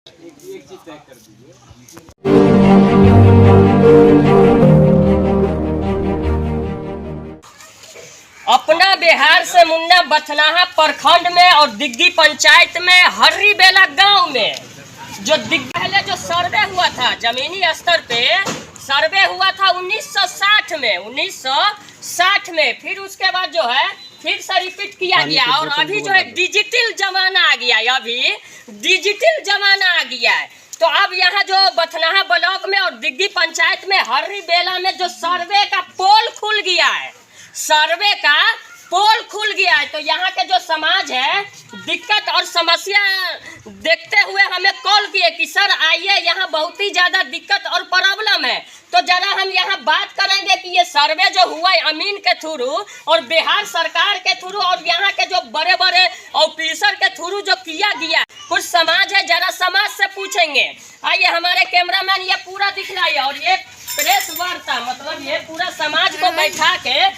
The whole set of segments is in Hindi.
एक चीज पैक कर दीजिए। अपना बिहार से मुन्ना बथनाहा प्रखंड में और दिग्गी पंचायत में हर्री बेला गांव में जो पहले जो सर्वे हुआ था जमीनी स्तर पे सर्वे हुआ था 1960 में 1960 में। फिर उसके बाद जो है फिर से रिपीट किया गया और अभी जो है डिजिटल जमाना आ गया है। अभी डिजिटल जमाना आ गया है तो अब यहाँ जो बथनाहा ब्लॉक में और दिग्गी पंचायत में हर्री बेला में जो सर्वे का पोल खुल गया है, सर्वे का पोल खुल गया है तो यहाँ के जो समाज है दिक्कत और समस्या देखते हुए हमें कॉल किए कि सर आइए, यहाँ बहुत ही ज़्यादा दिक्कत और प्रॉब्लम है। तो जरा हम यहाँ बात करेंगे कि ये सर्वे जो हुआ है अमीन के थ्रू और बिहार सरकार के थ्रू और यहाँ के जो बड़े बड़े ऑफिसर के थ्रू जो किया गया कुछ समाज है, जरा समाज से पूछेंगे। आइए हमारे कैमरामैन ये पूरा दिखलाइए और ये प्रेस वार्ता मतलब ये पूरा समाज को बैठा के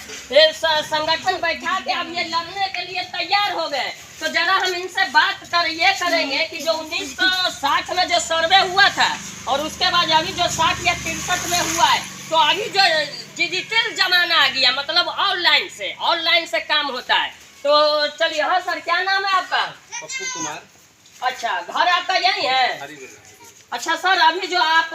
संगठन बैठा के अब ये लड़ने के लिए तैयार हो गए। तो जरा हम इनसे बात करेंगे कि जो 1960 में जो सर्वे हुआ था और उसके बाद अभी जो 60 या 63 में हुआ है तो अभी जो डिजिटल जमाना आ गया मतलब ऑनलाइन से काम होता है। तो चलिए, हाँ सर क्या नाम है आपका? पप्पू कुमार। अच्छा, घर आपका यही है? अच्छा सर, अभी जो आप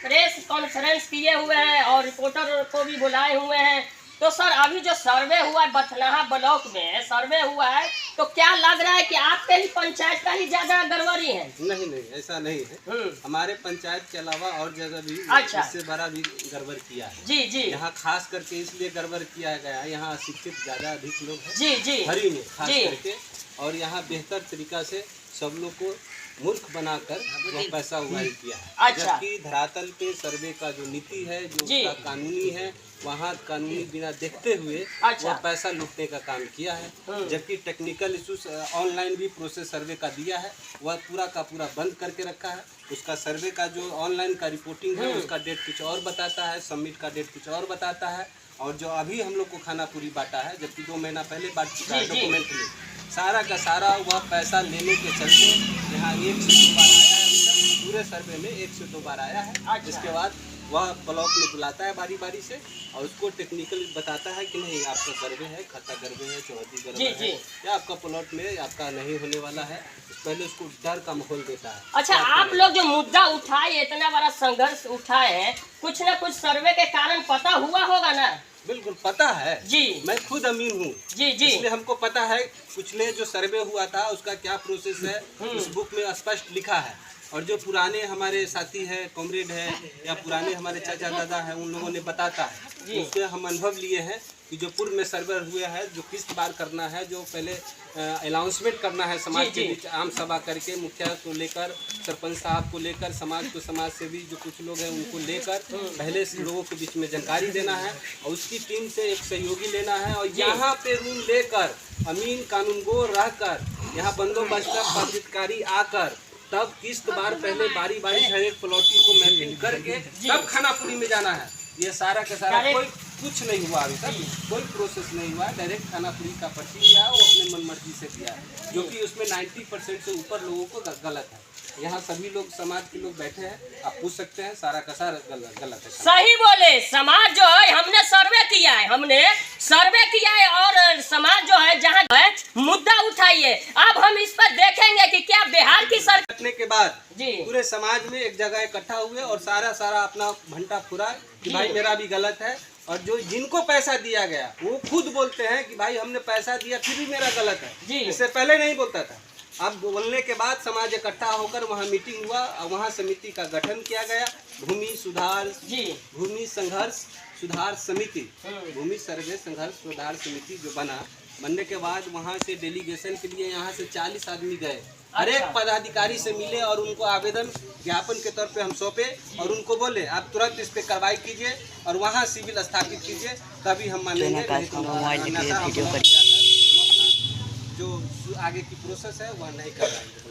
प्रेस कॉन्फ्रेंस किए हुए हैं और रिपोर्टर को भी बुलाए हुए हैं तो सर अभी जो सर्वे हुआ है बथनाहा ब्लॉक में सर्वे हुआ है तो क्या लग रहा है कि आपके ही पंचायत का ही ज्यादा गड़बड़ी है? नहीं, ऐसा नहीं है। हमारे पंचायत के अलावा और जगह भी अच्छा, इससे बड़ा भी गड़बड़ किया है। जी जी। यहाँ खास करके इसलिए गड़बड़ किया गया है, यहाँ अशिक्षित ज्यादा अधिक लोग हैं जी जी हरी में खास करके, और यहाँ बेहतर तरीका से सब लोग को मूर्ख बनाकर वह पैसा उगाही किया है। अच्छा। जबकि धरातल पे सर्वे का जो नीति है जो उसका कानूनी है वहाँ कानूनी बिना देखते हुए अच्छा, वह पैसा लूटने का काम किया है। जबकि टेक्निकल इशूज ऑनलाइन भी प्रोसेस सर्वे का दिया है वह पूरा का पूरा बंद करके रखा है। उसका सर्वे का जो ऑनलाइन का रिपोर्टिंग है उसका डेट कुछ और बताता है, सबमिट का डेट कुछ और बताता है। और जो अभी हम लोग को खाना पूरी बांटा है जबकि 2 महीना पहले बांट चुका है डॉक्यूमेंट में, सारा का सारा वह पैसा लेने के चलते यहाँ 1 से 2 बार आया है। पूरे सर्वे में 1 से 2 बार आया है। जिसके बाद वह ब्लॉक में बुलाता है बारी बारी से और उसको टेक्निकल बताता है कि नहीं आपका गर्वे है, खाता गर्वे है, चौहदी गर्वे है या आपका प्लॉट में आपका नहीं होने वाला है। पहले उसको डर का माहौल देता है। अच्छा, आप लोग जो मुद्दा उठाए, इतना बड़ा संघर्ष उठाए हैं, कुछ न कुछ सर्वे के कारण पता हुआ होगा ना? बिल्कुल पता है जी, मैं खुद अमीन हूँ जी जी, इसलिए हमको पता है पिछले जो सर्वे हुआ था उसका क्या प्रोसेस है उस बुक में स्पष्ट लिखा है। और जो पुराने हमारे साथी है, कॉमरेड है या पुराने हमारे चाचा दादा है उन लोगों ने बताता है, उससे हम अनुभव लिए हैं कि जो पूर्व में सर्वे हुए हैं जो किस बार करना है, जो पहले अनाउंसमेंट करना है समाज के बीच आम सभा करके मुखिया को लेकर, सरपंच साहब को लेकर, समाज से भी जो कुछ लोग हैं उनको लेकर पहले से लोगों के बीच में जानकारी देना है और उसकी टीम से एक सहयोगी लेना है और यहाँ पे रूम लेकर अमीन कानूनगो रहकर यहाँ बंदोबस्त पदाधिकारी आकर तब किस्त बार पहले बारी बारी हर एक प्लॉटिंग को मैपिंग करके तब खानापुरी में जाना है। ये सारा का सारा कोई कुछ नहीं हुआ अभी तक, कोई प्रोसेस नहीं हुआ। डायरेक्ट खानापुरी का पर्ची दिया वो अपने मन मर्जी से दिया है जो कि उसमें 90% से ऊपर लोगों को गलत है। यहाँ सभी लोग समाज के लोग बैठे हैं, आप पूछ सकते हैं, सारा का सारा गलत है। सही बोले, समाज जो है हमने सर्वे किया है और समाज जो है जहाँ है मुद्दा उठाइए। अब हम इस पर देखेंगे कि क्या बिहार की सरकार रखने के बाद पूरे समाज में एक जगह इकट्ठा हुए और सारा अपना भंटा फुरा कि भाई मेरा भी गलत है। और जो जिनको पैसा दिया गया वो खुद बोलते हैं कि भाई हमने पैसा दिया फिर भी मेरा गलत है, इससे पहले नहीं बोलता था। अब बोलने के बाद समाज इकट्ठा होकर वहाँ मीटिंग हुआ और वहाँ समिति का गठन किया गया, भूमि संघर्ष सुधार समिति, भूमि सर्वे संघर्ष सुधार समिति जो बनने के बाद वहाँ से डेलीगेशन के लिए यहाँ से 40 आदमी गए। हर एक पदाधिकारी से मिले और उनको आवेदन ज्ञापन के तौर पे हम सौंपे और उनको बोले आप तुरंत इस पे कार्रवाई कीजिए और वहाँ सिविल स्थापित कीजिए तभी हम मानेंगे। जो आगे की प्रोसेस है वह नहीं कर पाएंगे।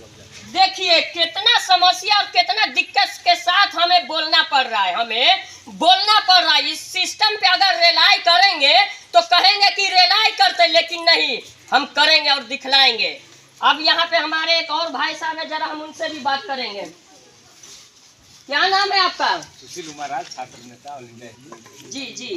देखिए कितना समस्या और कितना दिक्कत के साथ हमें बोलना पड़ रहा है। इस सिस्टम पे अगर रिलाई करेंगे तो कहेंगे कि रिलाई करते, लेकिन नहीं, हम करेंगे और दिखलाएंगे। अब यहाँ पे हमारे एक और भाई साहब है, जरा हम उनसे भी बात करेंगे। क्या नाम है आपका? सुशील महाराज, छात्र नेता ऑल इंडिया। जी जी।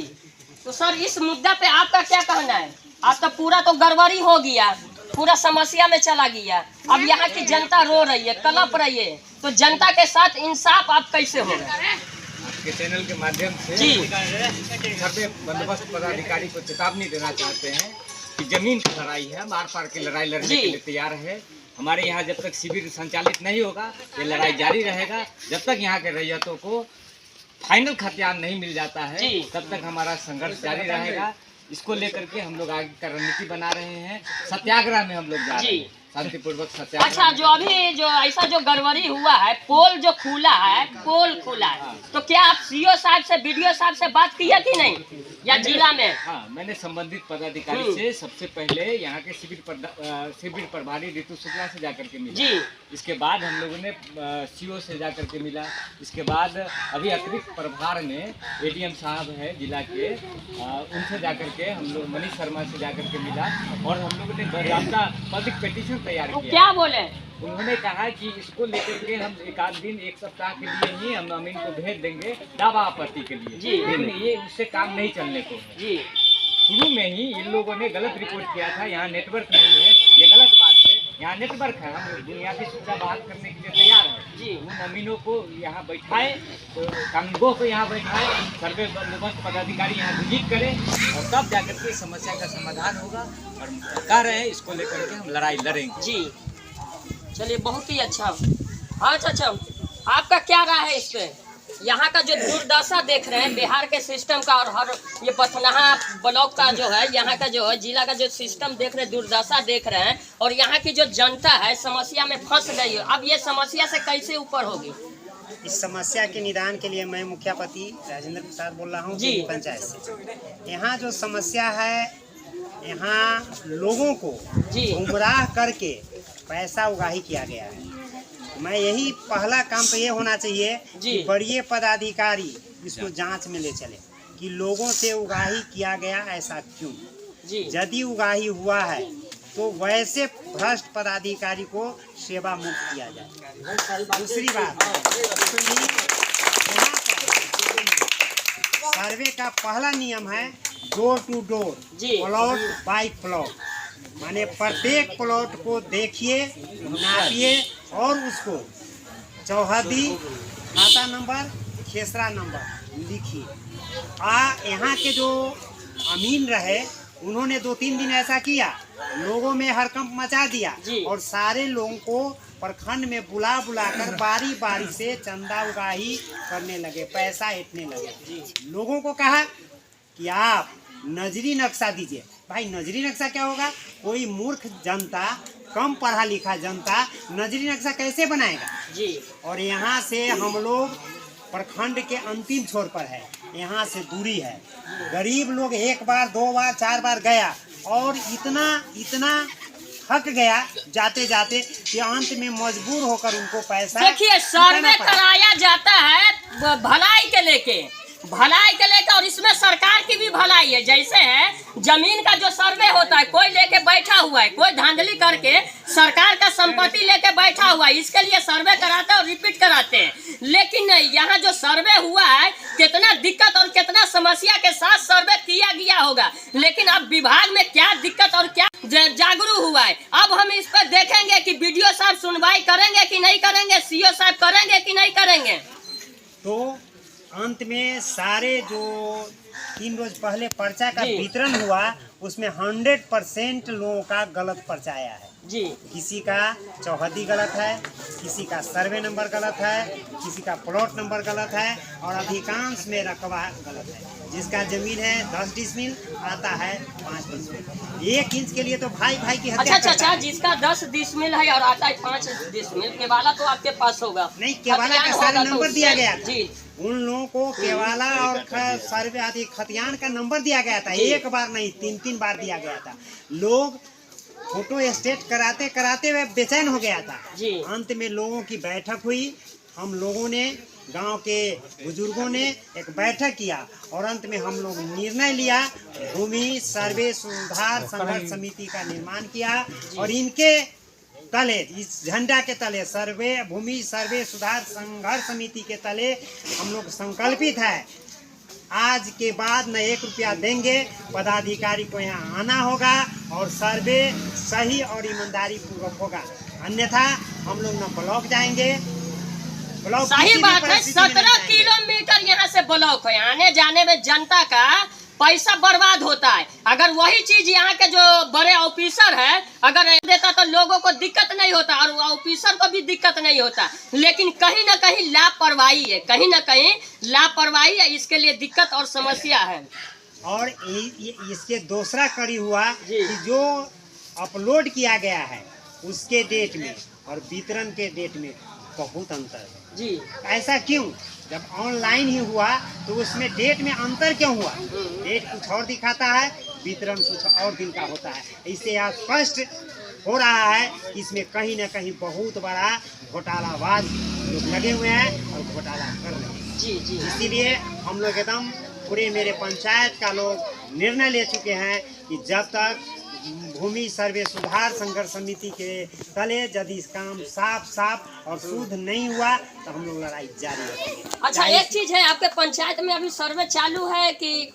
तो सर इस मुद्दा पे आपका क्या कहना है? आज तो पूरा तो गड़बड़ी हो गया, पूरा समस्या में चला गया। अब यहाँ की जनता रो रही है, कलप रही है, तो जनता के साथ इंसाफ आप कैसे होगा? आपके चैनल के माध्यम से जी सर्वे बंदोबस्त पदाधिकारी को चेतावनी देना चाहते हैं कि जमीन की लड़ाई है, मार पार की लड़ाई लड़ने के लिए तैयार है। हमारे यहाँ जब तक शिविर संचालित नहीं होगा ये लड़ाई जारी रहेगा। जब तक यहाँ के रैयतों को फाइनल खतियान नहीं मिल जाता है तब तक हमारा संघर्ष जारी रहेगा। इसको लेकर के हम लोग आगे का रणनीति बना रहे हैं। सत्याग्रह में हम लोग जा रहे हैं, शांतिपूर्वक सत्याग्रह। अच्छा, जो अभी जो ऐसा जो गड़बड़ी हुआ है, पोल जो खुला है, पोल खुला है, तो क्या आप सीओ साहब से, बीडीओ साहब से बात की है कि नहीं, या जिला में? हाँ, मैंने संबंधित पदाधिकारी से सबसे पहले यहाँ के शिविर प्रभारी ऋतु शुक्ला से जाकर के मिला जी। इसके बाद हम लोगों ने सीओ से जाकर के मिला। इसके बाद अभी अतिरिक्त प्रभार में एडीएम साहब है जिला के, उनसे जाकर के हम लोग मनीष शर्मा से जाकर के मिला और हम लोगों ने बाकायदा पब्लिक पिटीशन तैयार तो किया। क्या बोले? उन्होंने कहा कि इसको लेकर के हम एक आध दिन, एक सप्ताह के लिए ही हम अमीन को भेज देंगे दावा आपत्ति के लिए। जी। लेकिन ये उससे काम नहीं चलने को है। जी। शुरू में ही इन लोगों ने गलत रिपोर्ट किया था, यहाँ नेटवर्क नहीं है, ये गलत बात है। यहाँ नेटवर्क है, हम बुनियादी सुविधा बहाल करने के लिए तैयार है। जी। उन अमीनों को यहाँ बैठाए, तो कानूनगों को यहाँ बैठाए, सर्वे बंदोबस्त पदाधिकारी यहाँ विजिट करें और तब जाकर के समस्या का समाधान होगा। और कह रहे हैं इसको लेकर के हम लड़ाई लड़ेंगे। जी, चलिए, बहुत ही अच्छा। अच्छा, आपका क्या राय है इस पे? यहाँ का जो दुर्दशा देख रहे हैं बिहार के सिस्टम का, और हर ये पथनाहा ब्लॉक का जो है, यहाँ का जो है जिला का जो सिस्टम देख रहे हैं, दुर्दशा देख रहे हैं, और यहाँ की जो जनता है समस्या में फंस गई है। अब ये समस्या से कैसे ऊपर होगी? इस समस्या के निदान के लिए मैं मुखियापति राजेंद्र प्रसाद बोल रहा हूँ जी पंचायत से। यहाँ जो समस्या है, यहाँ लोगों को गुमराह करके पैसा उगाही किया गया है। मैं यही पहला काम तो ये होना चाहिए कि बड़े पदाधिकारी इसको जांच में ले चले कि लोगों से उगाही किया गया ऐसा क्यों। यदि उगाही हुआ है तो वैसे भ्रष्ट पदाधिकारी को सेवा मुक्त किया जाए। दूसरी बात, सर्वे का पहला नियम है door to door, plot by plot, माने प्रत्येक प्लॉट को देखिए, नापिए और उसको चौहदी, खाता नंबर, खेसरा नंबर लिखिए। यहाँ के जो अमीन रहे उन्होंने 2-3 दिन ऐसा किया, लोगों में हड़कंप मचा दिया और सारे लोगों को प्रखंड में बुला कर बारी बारी से चंदा उगाही करने लगे, पैसा ऐंठने लगे। लोगों को कहा कि आप नजरी नक्शा दीजिए। भाई नजरी नक्शा क्या होगा? कोई मूर्ख जनता, कम पढ़ा लिखा जनता नजरी नक्शा कैसे बनाएगा जी। और यहाँ से हम लोग प्रखंड के अंतिम छोर पर है, यहाँ से दूरी है। गरीब लोग 1 बार 2 बार 4 बार गया और इतना थक गया जाते जाते कि अंत में मजबूर होकर उनको पैसा। देखिए, सर्वे कराया जाता है भलाई के लेके, और इसमें सरकार की भी भलाई है। जैसे है जमीन का जो सर्वे होता है, कोई लेके बैठा हुआ है, कोई धांधली करके सरकार का संपत्ति लेके बैठा हुआ है, इसके लिए सर्वे कराते हैं और रिपीट कराते हैं। लेकिन नहीं, यहाँ जो सर्वे हुआ है कितना दिक्कत और कितना समस्या के साथ सर्वे किया गया होगा, लेकिन अब विभाग में क्या दिक्कत और क्या जागरूक हुआ है। अब हम इस पर देखेंगे कि बीडीओ साहब सुनवाई करेंगे कि नहीं करेंगे, सीओ साहब करेंगे कि नहीं करेंगे। तो अंत में सारे जो 3 रोज पहले पर्चा का वितरण हुआ उसमें 100% लोगों का गलत पर्चा आया है जी। किसी का चौहदी गलत है, किसी का सर्वे नंबर गलत है, किसी का प्लॉट नंबर गलत है और अधिकांश में रकबा गलत है। जिसका जमीन है 10 डिसमिल आता है 5 डिसमिल। 1 इंच के लिए तो भाई की हत्या। अच्छा, जिसका 10 डिसमिल है और आता है 5 डिसमिल, केवाला तो आपके पास होगा। नहीं, केवाला का सारे नंबर दिया गया था उन लोगों को। केवाला और सर्वे आदि खतियान का नंबर दिया गया था, 1 बार नहीं 3 बार दिया गया था। लोग फोटो स्टेट कराते हुए बेचैन हो गया था। अंत में लोगों की बैठक हुई, हम लोगों ने, गांव के बुजुर्गों ने एक बैठक किया और अंत में हम लोग निर्णय लिया, भूमि सर्वे सुधार संघर्ष समिति का निर्माण किया और इनके तले, इस झंडा के तले, सर्वे भूमि सर्वे सुधार संघर्ष समिति के तले हम लोग संकल्पित है। आज के बाद न 1 रुपया देंगे, पदाधिकारी को यहाँ आना होगा और सर्वे सही और ईमानदारी पूर्वक होगा, अन्यथा हम लोग न ब्लॉक जाएंगे। ब्लॉक सही बात है, 17 किलोमीटर यहाँ से ब्लॉक है, आने जाने में जनता का पैसा बर्बाद होता है। अगर वही चीज यहाँ के जो बड़े ऑफिसर है अगर देता तो लोगों को दिक्कत नहीं होता और ऑफिसर को भी दिक्कत नहीं होता, लेकिन कहीं ना कहीं लापरवाही है, कहीं ना कहीं लापरवाही है, इसके लिए दिक्कत और समस्या है। और इसके दूसरा कड़ी हुआ कि जो अपलोड किया गया है उसके डेट में और वितरण के डेट में बहुत अंतर है जी। ऐसा क्यों? जब ऑनलाइन ही हुआ तो उसमें डेट में अंतर क्यों हुआ? डेट कुछ और दिखाता है, वितरण कुछ और दिन का होता है। इससे यह स्पष्ट हो रहा है कि इसमें कहीं न कहीं बहुत बड़ा घोटालाबाज लोग लगे हुए हैं और घोटाला कर रहे हैं। जी जी। इसीलिए हम लोग एकदम पूरे मेरे पंचायत का लोग निर्णय ले चुके हैं कि जब तक भूमि सर्वे सुधार संघर्ष समिति के तले यदि इस काम साफ और शुद्ध नहीं हुआ तो हम लोग लड़ाई जारी रखेंगे। अच्छा, एक चीज है, आपके पंचायत में अभी सर्वे चालू है कि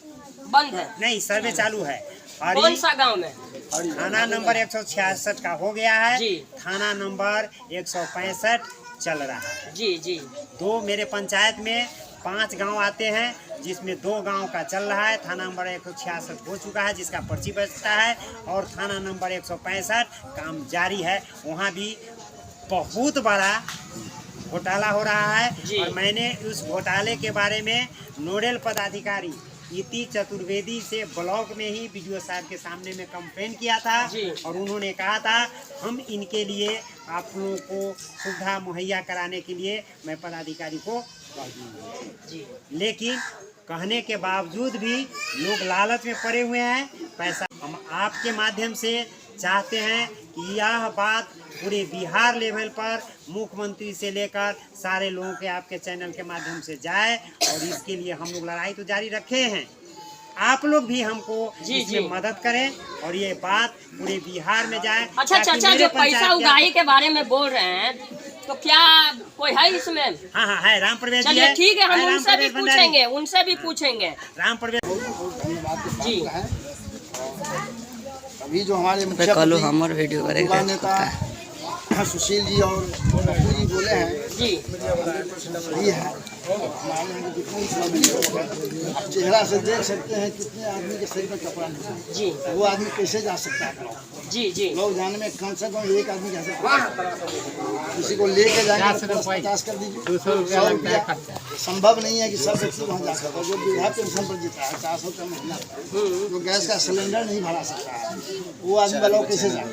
बंद है? नहीं, सर्वे चालू है। कौन सा गांव में? थाना नंबर 166 का हो गया है जी। थाना नंबर 165 चल रहा है जी जी। 2 मेरे पंचायत में 5 गांव आते हैं, जिसमें 2 गांव का चल रहा है। थाना नंबर 166 हो चुका है, जिसका पर्ची बचता है, और थाना नंबर 165 काम जारी है। वहाँ भी बहुत बड़ा घोटाला हो रहा है और मैंने उस घोटाले के बारे में नोडल पदाधिकारी इति चतुर्वेदी से ब्लॉक में ही बीडीओ साहब के सामने में कंप्लेन किया था और उन्होंने कहा था हम इनके लिए आप लोगों को सुविधा मुहैया कराने के लिए मैं पदाधिकारी को कह दूँगी। लेकिन कहने के बावजूद भी लोग लालच में पड़े हुए हैं पैसा। हम आपके माध्यम से चाहते हैं कि यह बात पूरे बिहार लेवल पर मुख्यमंत्री से लेकर सारे लोगों के आपके चैनल के माध्यम से जाए और इसके लिए हम लोग लड़ाई तो जारी रखे हैं। आप लोग भी हमको इसमें मदद करें और ये बात पूरे बिहार में जाए। अच्छा चाचा, जो पैसा उगाही के बारे में बोल रहे हैं तो क्या कोई है इसमें? हाँ है, राम प्रवेश जी है। ठीक है, हम उनसे भी पूछेंगे राम प्रवेश जी। अभी जो हमारे मुखिया नेता सुशील जी और पप्पू जी बोले हैं जी, सही है। हमारे यहाँ जितने सभी आप चेहरा से देख सकते हैं कितने आदमी के शरीर में कपड़ा नहीं है जी। वो आदमी कैसे जा सकता है जी जी। लोग जाने में कम से कम 1 आदमी जा सकता है। किसी को लेके जाएंगे तो 50 कर दीजिए, 100 रुपया संभव नहीं है कि सब व्यक्ति वहाँ जा सकता है। जो वृद्धा पेंशन पर जीता है 400 का महीना, जो गैस का सिलेंडर नहीं भरा सकता है, वो आदमी वालों कैसे जाए?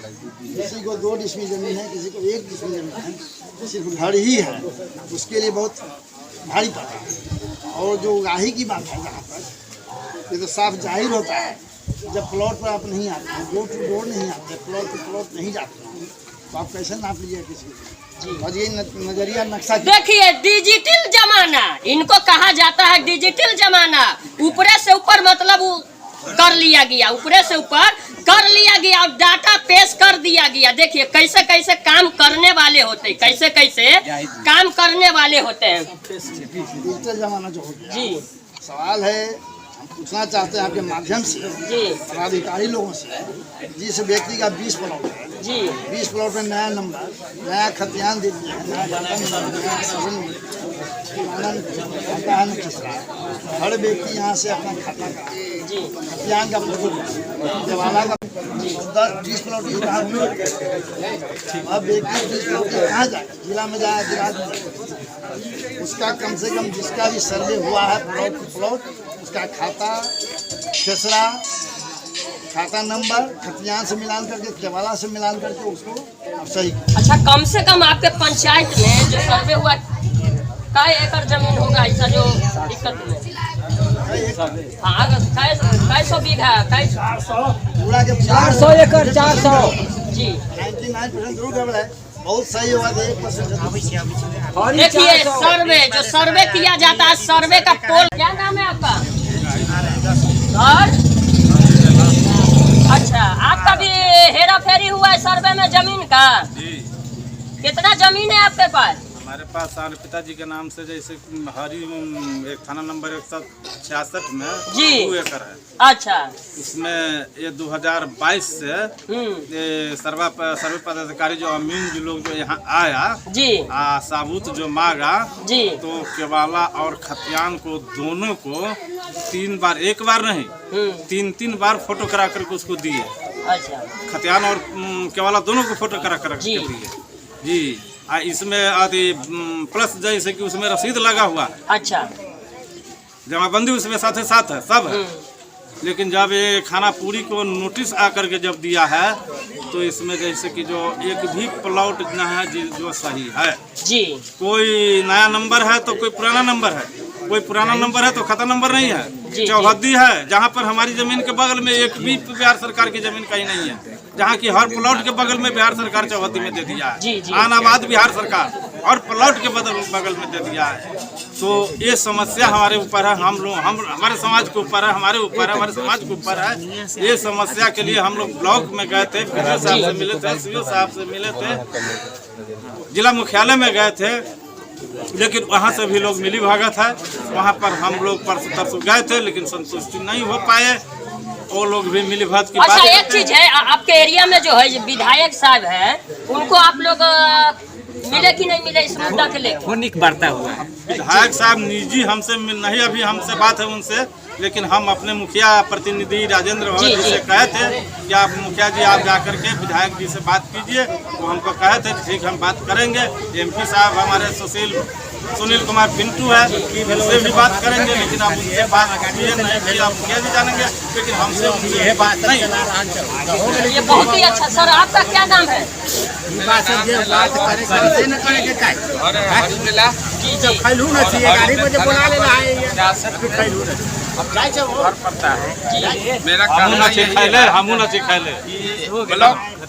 किसी को 2 डिसमिल जमीन है, किसी को 1 डिसमिल जमीन है, सिर्फ घर ही है, उसके लिए बहुत भारी पड़ता है। और जो उगाही की बात है जहाँ पर ये तो साफ जाहिर होता है, जब प्लॉट पर आप नहीं आते हैं, डोर टू डोर नहीं आते, प्लॉट टू प्लॉट नहीं जाते हैं, तो आप कैसे नाप लीजिए किसी को? और ये नजरिया नक्शा देखिए, डिजिटल जमाना इनको कहा जाता है, डिजिटल जमाना। ऊपर से ऊपर मतलब कर लिया गया, ऊपर से ऊपर कर लिया गया और डाटा पेश कर दिया गया। देखिए कैसे कैसे काम करने वाले होते हैं, कैसे कैसे काम करने वाले होते हैं। डिजिटल जमाना जो हो गया जी, सवाल है हम पूछना चाहते हैं आपके माध्यम से जी, पदाधिकारी लोगों से, जिस व्यक्ति का 20 प्लॉट है जी, 20 प्लॉट में नया नंबर, नया खतियान दे दिया है, नया डाटा नंबर, नया सर्वे हर व्यक्ति यहाँ से अपना खाता का खतियान का जवाला का 20 प्लॉट अब व्यक्ति 20 प्लॉट कहाँ जाए? जिला में जाए, जिला में उसका कम से कम जिसका भी सर्वे हुआ है प्लॉट टू प्लॉट, उसका खाता खेसरा, खाता नंबर खतियान से मिलान करके, केवाला से मिलान करके उसको सही। अच्छा, कम से कम आपके पंचायत में जो सर्वे हुआ कई एकड़ जमीन होगा ऐसा जो दिक्कत में? हाँ, 400 बीघा, 400 एकड़ 400 जी। 99% जरूर गड़बड़ है, बहुत सही हुआ तो 1%। देखिए सर्वे जो सर्वे किया जाता है, सर्वे का पोल, क्या नाम है आपका? और अच्छा, आपका भी हेरा फेरी हुआ है सर्वे में जमीन का? कितना जमीन है आपके पास? हमारे पास हमारे पिताजी के नाम से जैसे हरी एक थाना नंबर 166 में जी 2 एकड़ है। अच्छा। इसमें ये 2022 से ये सर्वे पदाधिकारी जो अमीन जो लोग जो यहाँ आया जी साबुत जो मांगा जी तो केवाला और खतियान को दोनों को 3 बार, एक बार नहीं 3 बार फोटो करा करके उसको दिए। अच्छा। खतियान और केवाला दोनों को फोटो करा करके जी। दिए जी। इसमें आदि प्लस जैसे कि उसमें रसीद लगा हुआ है। अच्छा। जमाबंदी उसमें साथ साथ है, सब है। लेकिन जब ये खाना पूरी को नोटिस आकर के जब दिया है तो इसमें जैसे कि जो एक भी प्लॉट न है जो सही है जी। कोई नया नंबर है तो कोई पुराना नंबर है, कोई पुराना नंबर है तो खाता नंबर नहीं है। जी, चौहद्दी है जहाँ पर हमारी जमीन के बगल में एक भी बिहार सरकार की जमीन कहीं नहीं है, जहाँ की हर प्लॉट के बगल में बिहार सरकार चौहद्दी में दे दिया है। आनाबाद बिहार सरकार और प्लॉट के बगल में दे दिया है। तो ये समस्या हमारे ऊपर है, हम हमारे समाज के ऊपर है, हमारे ऊपर है, हमारे समाज के ऊपर है। ये समस्या के लिए हम लोग ब्लॉक में गए थे, PDO साहब से मिले थे, CO साहब से मिले थे, जिला मुख्यालय में गए थे, लेकिन वहाँ से भी लोग मिली भगत है। वहाँ पर हम लोग परसों गए थे लेकिन संतुष्टि नहीं हो पाए, वो लोग भी मिली भगत की बात। अच्छा, एक चीज है, आपके एरिया में जो है विधायक साहब है, उनको आप लोग मिले कि नहीं मिले इस मुद्दा के लेकर? होनिक बढ़ता हुआ है। विधायक साहब निजी हमसे नहीं, अभी हमसे बात है उनसे, लेकिन हम अपने मुखिया प्रतिनिधि राजेंद्र भगत जी से कहे थे कि आप मुखिया जी आप जाकर के विधायक जी से बात कीजिए। वो हमको कहे थे ठीक हम बात करेंगे। MP साहब हमारे सुनील कुमार पिंटू है, उनसे भी बात करेंगे, लेकिन आप उनसे बात कीजिए नहीं कि आप मुखिया जी जानेंगे, लेकिन हमसे उनसे बात नहीं। ये बहुत ही अच्छा। सर आपका क्या नाम है?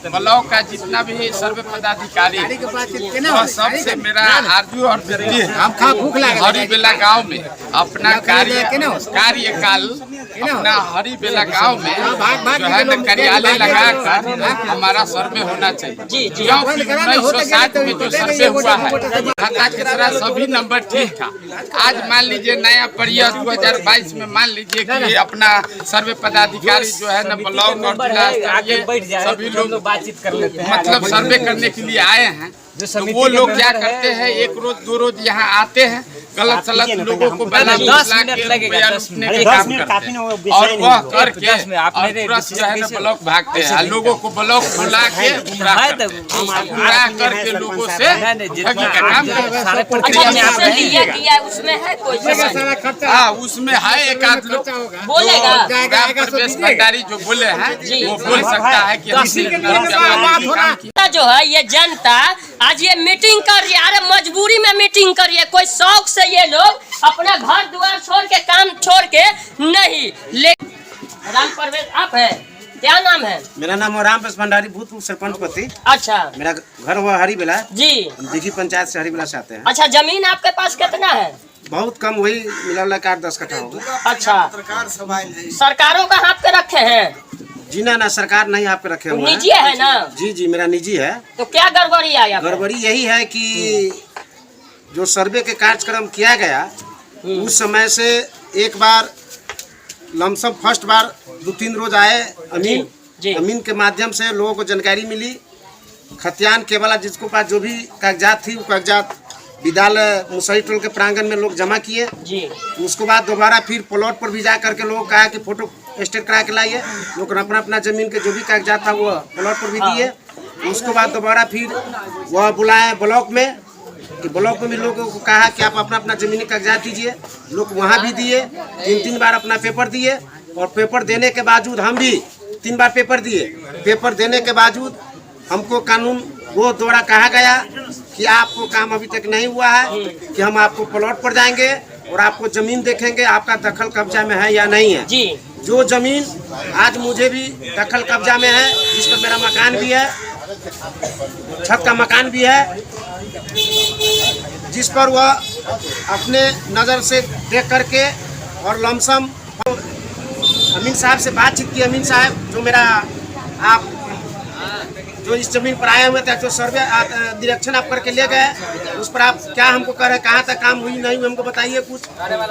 ब्लॉक का जितना भी सर्वे पदाधिकारी वह सबसे मेरा आरजू और विनती है, हरिबेला गांव में अपना कार्यकाल अपना हरिबेला गांव में जो है न कार्यालय लगाकर हमारा सर्वे होना चाहिए। क्योंकि 1960 में जो सर्वे हुआ है खाता की तरह सभी नंबर ठीक था। आज मान लीजिए नया परियड 2022 में मान लीजिए कि अपना सर्वे पदाधिकारी जो है न ब्लॉक और जिला सभी लोग बातचीत कर लेते हैं, मतलब सर्वे करने के लिए आए हैं। तो वो लोग क्या करते हैं, 1 रोज 2 रोज यहाँ आते हैं, गलत सलत लोगों को बना 10 मिनट लगेगा, 10 मिनट काम करते हैं और वह करके तुरंत जो है ना ब्लॉक भागते हैं, लोगों को ब्लॉक बुला के गुमराह करके लोगों से ठगी का काम उसमें है कोई? हाँ, उसमें है एक आध लोग बोलेगा, प्रवेश भंडारी जो बोले हैं वो बोल सकता है कि जो है ये जनता आज ये मीटिंग कर रही है। अरे मजबूरी में मीटिंग कर रही है, कोई शौक से ये लोग अपना घर द्वार छोड़ के काम छोड़ के नहीं। राम प्रवेश आप है, क्या नाम है? मेरा नाम है राम भंडारी, भूतपूर्व सरपंच पति। अच्छा। मेरा घर हुआ हरिबेला जी, दिघी पंचायत से हरिबेला से आते हैं। अच्छा, जमीन आपके पास कितना है? बहुत कम, वही मिला 8-10 कट्ठा होगा। अच्छा, सरकारों का हाथ पे रखे हैं? जी ना, सरकार नहीं आपके रखे हुए, निजी है ना? जी मेरा निजी है। तो क्या गड़बड़ी आया? गड़बड़ी यही है कि जो सर्वे के कार्यक्रम किया गया उस समय से एक बार लमसम फर्स्ट बार 2-3 रोज आए अमीन के माध्यम से लोगों को जानकारी मिली। खतियान केवला जिसको पास जो भी कागजात थी वो कागजात विद्यालय मुसहरी टोल के प्रांगण में लोग जमा किए। उसके बाद दोबारा फिर प्लॉट पर भी जा करके लोग कहा कि फोटो स्टेट करा के लाइए। लोग अपना जमीन के जो भी कागजात था वो प्लॉट पर भी दिए। उसके बाद दोबारा फिर वह बुलाए ब्लॉक में, कि ब्लॉक में भी लोगों को कहा कि आप अपना जमीनी कागजात दीजिए। लोग वहाँ भी दिए, 3 बार अपना पेपर दिए। और पेपर देने के बावजूद हम भी 3 बार पेपर दिए। पेपर देने के बावजूद हमको कानून वो द्वारा कहा गया कि आपको काम अभी तक नहीं हुआ है, कि हम आपको प्लॉट पर जाएंगे और आपको जमीन देखेंगे आपका दखल कब्जा में है या नहीं है। जी। जो जमीन आज मुझे भी दखल कब्जा में है, जिस पर मेरा मकान भी है, छत का मकान भी है, जिस पर वह अपने नज़र से देख करके और लमसम अमीन साहब से बातचीत की। अमीन साहब जो मेरा आप जो इस जमीन पर आए हुए थे, जो सर्वे निरीक्षण आप करके ले गए, उस पर आप क्या हमको कह रहे हैं, कहाँ तक काम हुई नहीं हुई हमको बताइए कुछ।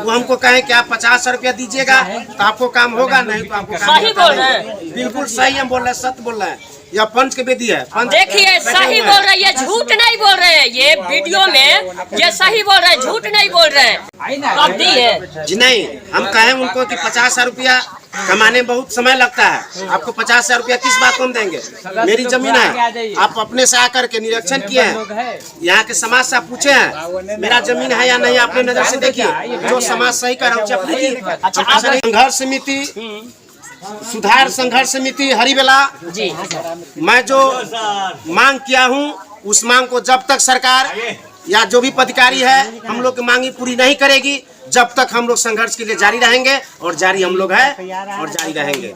वो हमको कहें कि आप 50 रुपया दीजिएगा तो आपको काम होगा, नहीं तो आपको काम सही बोल रहे हैं, बिल्कुल सही हम बोल रहे हैं, सत्य बोल रहे हैं। यह पंच के विधि है। देखिए सही बोल रहे हैं, ये झूठ नहीं बोल रहे हैं, ये वीडियो में ये सही बोल रहे हैं, झूठ नहीं बोल रहे हैं। अब दिए जी नहीं, हम कहें उनको कि 50 रुपया कमाने में बहुत समय लगता है, आपको 50 रुपया किस बात को हम देंगे? मेरी जमीन है, आप अपने से आकर के निरीक्षण किए हैं, यहाँ के समाज से आप पूछे हैं मेरा जमीन है या नहीं, अपने नजर से देखिए, जो समाज सही कर रहा है। संघर्ष समिति, सुधार संघर्ष समिति हरिबेला जी, मैं जो मांग किया हूँ उस मांग को जब तक सरकार या जो भी पदाधिकारी है हम लोग की मांगी पूरी नहीं करेगी, जब तक हम लोग संघर्ष के लिए जारी रहेंगे, और जारी हम लोग है और जारी रहेंगे।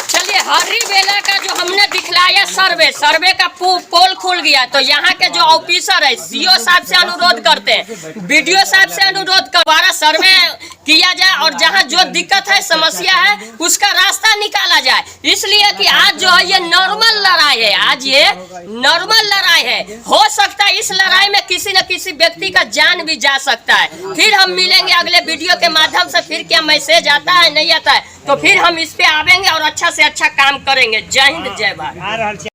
चलिए, हरी बेला का जो हमने दिखलाया सर्वे का पोल खुल गया, तो यहाँ के जो ऑफिसर है सीओ साहब से अनुरोध करते हैं, बीडीओ साहब से अनुरोध कर दोबारा सर्वे किया जाए, और जहाँ जो दिक्कत है, समस्या है, उसका रास्ता निकाला जाए। इसलिए कि आज जो है ये नॉर्मल लड़ाई है, आज ये नॉर्मल लड़ाई है। हो सकता है इस लड़ाई में किसी न किसी व्यक्ति का जान भी जा सकता है। फिर हम मिलेंगे अगले वीडियो के माध्यम से, फिर क्या मैसेज आता है नहीं आता है तो फिर हम इस पे आवेंगे और अच्छा से अच्छा काम करेंगे। जय हिंद, जय भारत।